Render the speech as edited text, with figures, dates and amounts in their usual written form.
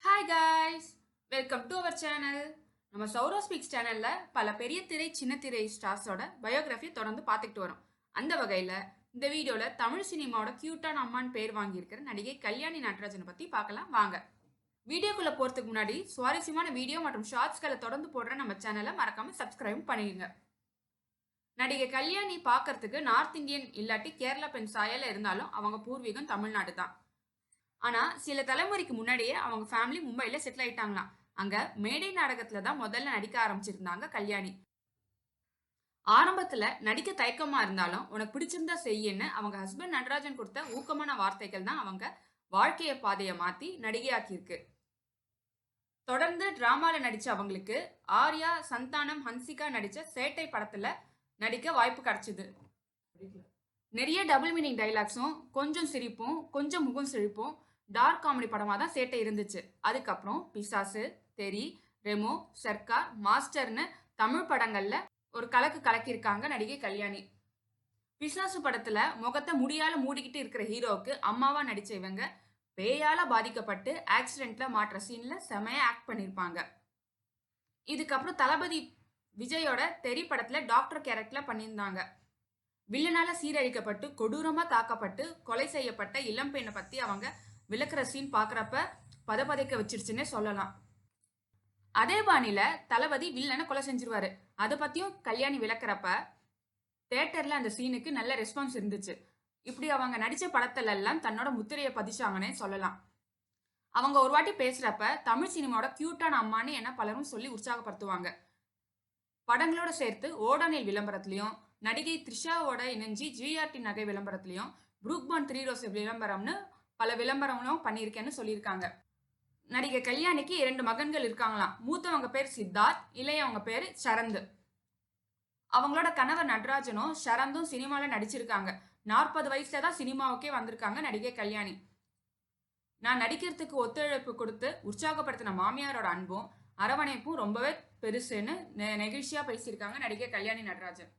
Hi guys, welcome to our channel. நம்ம சௌரோ speaks சேனல்ல பல பெரிய திரை சின்ன திரை ஸ்டார்ஸோட பயோகிராஃபி தொடர்ந்து பார்த்துக்கிட்டு வரோம். அந்த வகையில் இந்த வீடியோவில் தமிழ் சினிமாவோட கியூட்டான அம்மான்னு பேர் வாங்கியிருக்கிற நடிகை கல்யாணி நடராஜனை பற்றி பார்க்கலாம் வாங்க. வீடியோக்குள்ளே போகிறதுக்கு முன்னாடி சுவாரஸ்யமான வீடியோ மற்றும் ஷார்ட்ஸ்களை தொடர்ந்து போடுற நம்ம சேனலை மறக்காமல் சப்ஸ்கிரைப் பண்ணிடுங்க. நடிகை கல்யாணி பார்க்கறதுக்கு நார்த் இந்தியன் இல்லாட்டி கேரளா பெண் சாயல இருந்தாலும் அவங்க பூர்வீகம் தமிழ்நாடு தான். ஆனா சில தலைமுறைக்கு முன்னாடியே அவங்க ஃபேமிலி மும்பைல செட்டில் ஆயிட்டாங்களாம். அங்க மேடை நாடகத்துல தான் முதல்ல நடிக்க ஆரம்பிச்சிருந்தாங்க கல்யாணி. ஆரம்பத்துல நடிக்க தயக்கமா இருந்தாலும் உனக்கு பிடிச்சிருந்தா செய்யன்னு அவங்க ஹஸ்பண்ட் நடராஜன் கொடுத்த ஊக்கமான வார்த்தைகள் தான் அவங்க வாழ்க்கைய பாதையை மாத்தி நடிகையாக்கியிருக்கு. தொடர்ந்து டிராமால நடிச்ச அவங்களுக்கு ஆர்யா, சந்தானம், ஹன்சிகா நடிச்ச சேட்டை படத்துல நடிக்க வாய்ப்பு கிடைச்சது. நிறைய டபுள் மீனிங் டைலாக்ஸும் கொஞ்சம் சிரிப்பும் கொஞ்சம் முகம் சிரிப்பும் டார்க் காமெடி படமாக தான் சேட்டை இருந்துச்சு. அதுக்கப்புறம் பிசாசு, தெரி, ரெமோ, சர்க்கார், மாஸ்டர்னு தமிழ் படங்கள்ல ஒரு கலக்கு கலக்கியிருக்காங்க நடிகை கல்யாணி. பிசாசு படத்துல முகத்தை முடியால மூடிக்கிட்டு இருக்கிற ஹீரோவுக்கு அம்மாவா நடிச்ச இவங்க பேயால பாதிக்கப்பட்டு ஆக்சிடென்ட்ல மாற்ற சீன்ல செமையா ஆக்ட் பண்ணியிருப்பாங்க. இதுக்கப்புறம் தளபதி விஜயோட தெரி படத்துல டாக்டர் கேரக்டர்ல பண்ணியிருந்தாங்க. வில்லனால சீரழிக்கப்பட்டு கொடூரமா தாக்கப்பட்டு கொலை செய்யப்பட்ட இளம்பெண்ணை பத்தி அவங்க விளக்குற சீன் பாக்குறப்ப பதப்பதைக்க வச்சிருச்சுன்னே சொல்லலாம். அதே பாணியில தளபதி வில்லனை கொலை செஞ்சிருவாரு. அதை பத்தியும் கல்யாணி விளக்குறப்ப தியேட்டர்ல அந்த சீனுக்கு நல்ல ரெஸ்பான்ஸ் இருந்துச்சு. இப்படி அவங்க நடிச்ச படத்துல எல்லாம் தன்னோட முத்திரையை பதிச்சாங்கன்னே சொல்லலாம். அவங்க ஒரு வாட்டி பேசுறப்ப தமிழ் சினிமாவோட கியூட்டான அம்மான்னு என்ன பலரும் சொல்லி உற்சாகப்படுத்துவாங்க. படங்களோட சேர்த்து ஓடானில் விளம்பரத்திலையும் நடிகை த்ரிஷாவோட இணைஞ்சி ஜிஆர்டி நகை விளம்பரத்திலையும் புரூக்பான் 3 ரோஸ் விளம்பரம்னு பல விளம்பரங்களும் பண்ணியிருக்கேன்னு சொல்லியிருக்காங்க. நடிகை கல்யாணிக்கு 2 மகன்கள் இருக்காங்களாம். மூத்தவங்க பேர் சித்தார்த், இளையவங்க பேர் சரந்து. அவங்களோட கணவர் நடராஜனும் சரந்தும் சினிமால நடிச்சிருக்காங்க. 40 வயசுல தான் சினிமாவுக்கே வந்திருக்காங்க நடிகை கல்யாணி. நான் நடிக்கிறதுக்கு ஒத்துழைப்பு கொடுத்து உற்சாகப்படுத்தின மாமியாரோட அன்பும் அரவணைப்பும் ரொம்பவே பெருசுன்னு நெகிழ்ச்சியா பேசியிருக்காங்க நடிகை கல்யாணி நடராஜன்.